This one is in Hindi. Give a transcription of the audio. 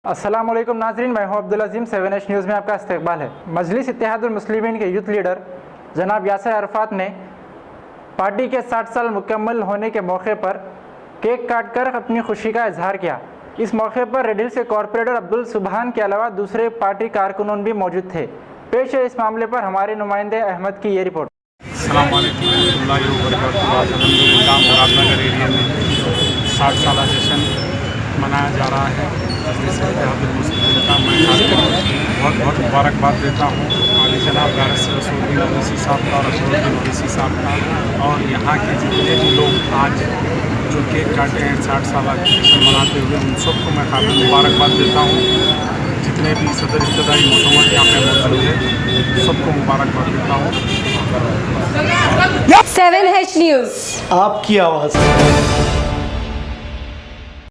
अस्सलामुअलैकुम नाज़रीन, मैं हूं अब्दुल अज़ीम। 7H न्यूज़ में आपका इस्तकबाल है। मजलिस इत्तेहादुल मुस्लिमीन के यूथ लीडर जनाब यासिर अरफात ने पार्टी के 60 साल मुकम्मल होने के मौके पर केक काट कर अपनी खुशी का इजहार किया। इस मौके पर रेड हिल्स के कॉरपोरेटर अब्दुल सुबहान के अलावा दूसरे पार्टी कारकुनों भी मौजूद थे। पेश है इस मामले पर हमारे नुमाइंदे अहमद की ये रिपोर्ट। मुरादनगर एरिया में 60 साल जश्न मनाया जा रहा है। मुस्लिम का मैं बहुत बहुत मुबारकबाद देता हूँ आली जनाब गारस रसूलुद्दीन ओवैसी साहब का और रसूलुद्दीन ओवैसी साहब का, और यहाँ के जितने भी लोग आज जो केक काटे हैं 60 साल जश्न मनाते हुए, उन सबको मैं काफ़ी मुबारकबाद देता हूँ। जितने भी सदर इब्तदाई मुसम्मत यहाँ पे मौजूद है सबको मुबारकबाद देता हूँ। 7H न्यूज़ आपकी आवाज़।